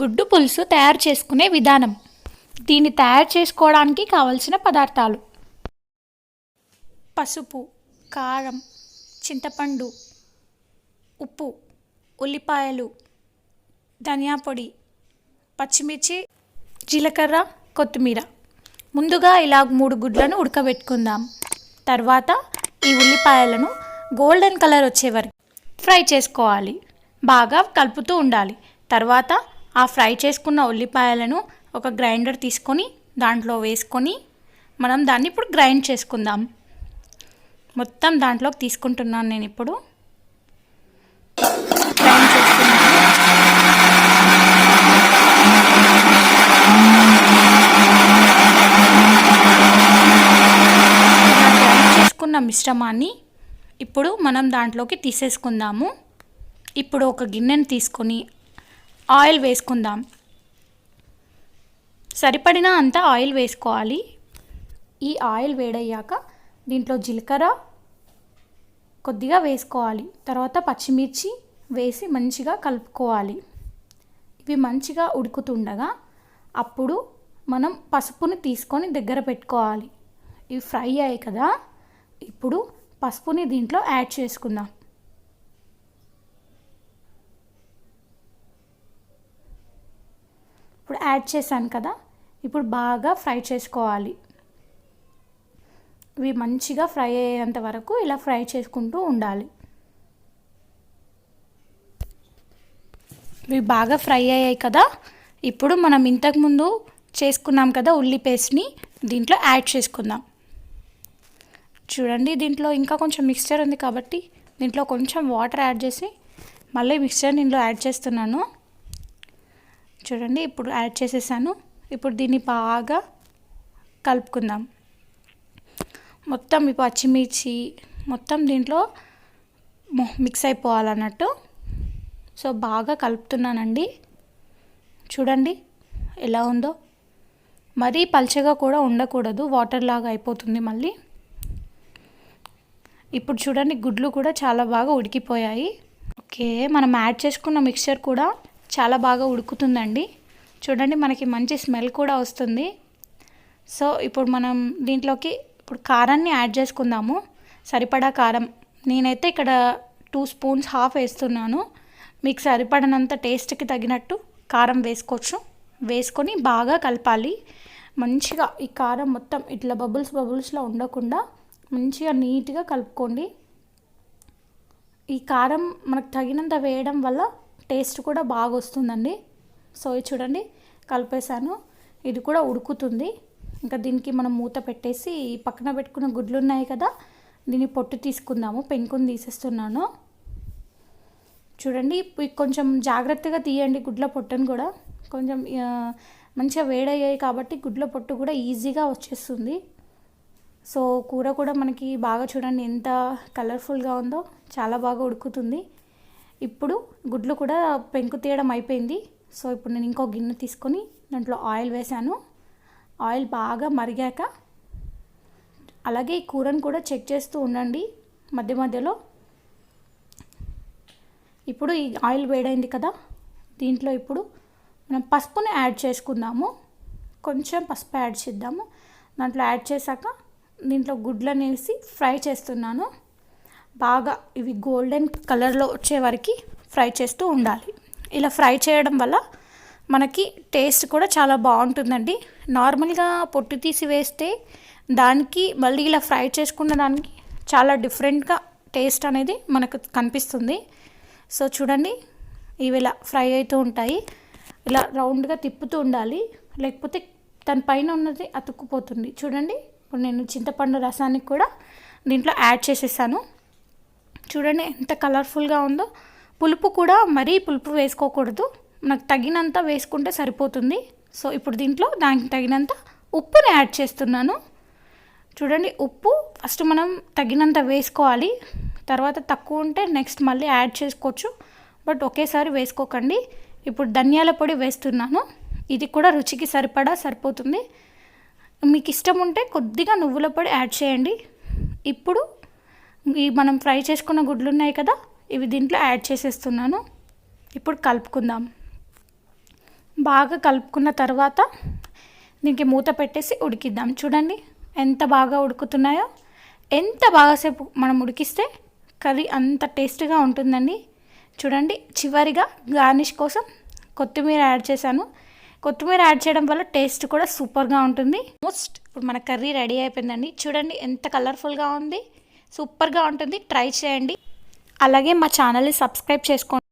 గుడ్డు పులుసు తయారు చేసుకునే విధానం. దీన్ని తయారు చేసుకోవడానికి కావలసిన పదార్థాలు: పసుపు, కారం, చింతపండు, ఉప్పు, ఉల్లిపాయలు, ధనియా పొడి, పచ్చిమిర్చి, జీలకర్ర, కొత్తిమీర. ముందుగా ఇలా 3 గుడ్లను ఉడకబెట్టుకుందాం. తర్వాత ఈ ఉల్లిపాయలను గోల్డెన్ కలర్ వచ్చే వరకు ఫ్రై చేసుకోవాలి. బాగా కలుపుతూ ఉండాలి. తర్వాత ఆ ఫ్రై చేసుకున్న ఉల్లిపాయలను ఒక గ్రైండర్ తీసుకొని దాంట్లో వేసుకొని మనం దాన్ని ఇప్పుడు గ్రైండ్ చేసుకుందాం. మొత్తం దాంట్లోకి తీసుకుంటున్నాను నేను ఇప్పుడు. గ్రైండ్ చేసుకున్న మిశ్రమాన్ని ఇప్పుడు మనం దాంట్లోకి తీసేసుకుందాము. ఇప్పుడు ఒక గిన్నెను తీసుకొని ఆయిల్ వేసుకుందాం. సరిపడిన అంత ఆయిల్ వేసుకోవాలి. ఈ ఆయిల్ వేడయ్యాక దీంట్లో జీలకర్ర కొద్దిగా వేసుకోవాలి. తర్వాత పచ్చిమిర్చి వేసి మంచిగా కలుపుకోవాలి. ఇవి మంచిగా ఉడుకుతుండగా అప్పుడు మనం పసుపుని తీసుకొని దగ్గర పెట్టుకోవాలి. ఇవి ఫ్రై అయ్యాయి కదా, ఇప్పుడు పసుపుని దీంట్లో యాడ్ చేసుకుందాం. ఇప్పుడు యాడ్ చేశాను కదా, ఇప్పుడు బాగా ఫ్రై చేసుకోవాలి. ఇవి మంచిగా ఫ్రై అయ్యేంత వరకు ఇలా ఫ్రై చేసుకుంటూ ఉండాలి. ఇవి బాగా ఫ్రై అయ్యాయి కదా, ఇప్పుడు మనం ఇంతకుముందు చేసుకున్నాం కదా ఉల్లి పేస్ట్ని దీంట్లో యాడ్ చేసుకుందాం. చూడండి, దీంట్లో ఇంకా కొంచెం మిక్స్చర్ ఉంది కాబట్టి దీంట్లో కొంచెం వాటర్ యాడ్ చేసి మళ్ళీ మిక్స్చర్ దీంట్లో యాడ్ చేస్తున్నాను. చూడండి, ఇప్పుడు యాడ్ చేసేసాను. ఇప్పుడు దీన్ని బాగా కలుపుకుందాం. మొత్తం ఈ పచ్చిమిర్చి మొత్తం దీంట్లో మిక్స్ అయిపోవాలన్నట్టు. సో బాగా కలుపుతున్నానండి. చూడండి ఎలా ఉందో. మరీ పల్చగా కూడా ఉండకూడదు, వాటర్ లాగా అయిపోతుంది మళ్ళీ. ఇప్పుడు చూడండి, గుడ్లు కూడా చాలా బాగా ఉడికిపోయాయి. ఓకే, మనం యాడ్ చేసుకున్న మిక్స్చర్ కూడా చాలా బాగా ఉడుకుతుందండి. చూడండి, మనకి మంచి స్మెల్ కూడా వస్తుంది. సో ఇప్పుడు మనం దీంట్లోకి ఇప్పుడు కారాన్ని యాడ్ చేసుకుందాము. సరిపడా కారం నేనైతే ఇక్కడ 2 స్పూన్స్ హాఫ్ వేస్తున్నాను. మీకు సరిపడినంత టేస్ట్కి తగినట్టు కారం వేసుకోవచ్చు. వేసుకొని బాగా కలపాలి. మంచిగా ఈ కారం మొత్తం ఇట్లా బబుల్స్లో ఉండకుండా మంచిగా నీట్గా కలుపుకోండి. ఈ కారం మనకు తగినంత వేయడం వల్ల టేస్ట్ కూడా బాగా వస్తుందండి. సో చూడండి, కలిపేసాను. ఇది కూడా ఉడుకుతుంది. ఇంకా దీనికి మనం మూత పెట్టేసి పక్కన పెట్టుకున్న గుడ్లు ఉన్నాయి కదా, దీన్ని పొట్టు తీసుకుందాము. పెంకుని తీసేస్తున్నాను. చూడండి, కొంచెం జాగ్రత్తగా తీయండి గుడ్ల పొట్టును కూడా. కొంచెం మంచిగా వేడయ్యాయి కాబట్టి గుడ్ల పొట్టు కూడా ఈజీగా వచ్చేస్తుంది. సో కూర కూడా మనకి బాగా చూడండి ఎంత కలర్ఫుల్గా ఉందో, చాలా బాగా ఉడుకుతుంది. ఇప్పుడు గుడ్లు కూడా పెంకు తీయడం అయిపోయింది. సో ఇప్పుడు నేను ఇంకో గిన్నె తీసుకొని దాంట్లో ఆయిల్ వేసాను. ఆయిల్ బాగా మరిగాక అలాగే ఈ కూరను కూడా చెక్ చేస్తూ ఉండండి మధ్య మధ్యలో. ఇప్పుడు ఈ ఆయిల్ వేడైంది కదా, దీంట్లో ఇప్పుడు మనం పసుపుని యాడ్ చేసుకుందాము. కొంచెం పసుపు యాడ్ చేద్దాము. దాంట్లో యాడ్ చేశాక దీంట్లో గుడ్లను వేసి ఫ్రై చేస్తున్నాను. బాగా ఇవి గోల్డెన్ కలర్లో వచ్చే వరకు ఫ్రై చేస్తూ ఉండాలి. ఇలా ఫ్రై చేయడం వల్ల మనకి టేస్ట్ కూడా చాలా బాగుంటుందండి. నార్మల్గా పొట్టు తీసి వేస్తే దానికి మళ్ళీ ఇలా ఫ్రై చేసుకున్న దానికి చాలా డిఫరెంట్గా టేస్ట్ అనేది మనకు కనిపిస్తుంది. సో చూడండి, ఇవి ఇలా ఫ్రై అవుతూ ఉంటాయి. ఇలా రౌండ్గా తిప్పుతూ ఉండాలి, లేకపోతే దాని పైన ఉన్నది అతుక్కుపోతుంది. చూడండి, ఇప్పుడు నేను చింతపండు రసానికి కూడా దీంట్లో యాడ్ చేసేసాను. చూడండి ఎంత కలర్ఫుల్గా ఉందో. పులుపు కూడా మరీ పులుపు వేసుకోకూడదు, నాకు తగినంత వేసుకుంటే సరిపోతుంది. సో ఇప్పుడు దీంట్లో దానికి తగినంత ఉప్పుని యాడ్ చేస్తున్నాను. చూడండి, ఉప్పు ఫస్ట్ మనం తగినంత వేసుకోవాలి. తర్వాత తక్కువ ఉంటే నెక్స్ట్ మళ్ళీ యాడ్ చేసుకోవచ్చు, బట్ ఒకేసారి వేసుకోకండి. ఇప్పుడు ధనియాల పొడి వేస్తున్నాను. ఇది కూడా రుచికి సరిపోతుంది. మీకు ఇష్టం ఉంటే కొద్దిగా నువ్వుల పొడి యాడ్ చేయండి. ఇప్పుడు ఈ మనం ఫ్రై చేసుకున్న గుడ్లు ఉన్నాయి కదా, ఇవి దీంట్లో యాడ్ చేసేస్తున్నాను. ఇప్పుడు కలుపుకుందాం. బాగా కలుపుకున్న తర్వాత దీనికి మూత పెట్టేసి ఉడికిద్దాం. చూడండి ఎంత బాగా ఉడుకుతున్నాయో. ఎంత బాగాసేపు మనం ఉడికిస్తే కర్రీ అంత టేస్ట్గా ఉంటుందండి. చూడండి చివరిగా గార్నిష్ కోసం కొత్తిమీర యాడ్ చేశాను. కొత్తిమీర యాడ్ చేయడం వల్ల టేస్ట్ కూడా సూపర్గా ఉంటుంది. ఇప్పుడు మన కర్రీ రెడీ అయిపోయిందండి. చూడండి ఎంత కలర్ఫుల్గా ఉంది, సూపర్గా ఉంటుంది. ట్రై చేయండి. అలాగే మా ఛానల్ని సబ్స్క్రైబ్ చేసుకోండి.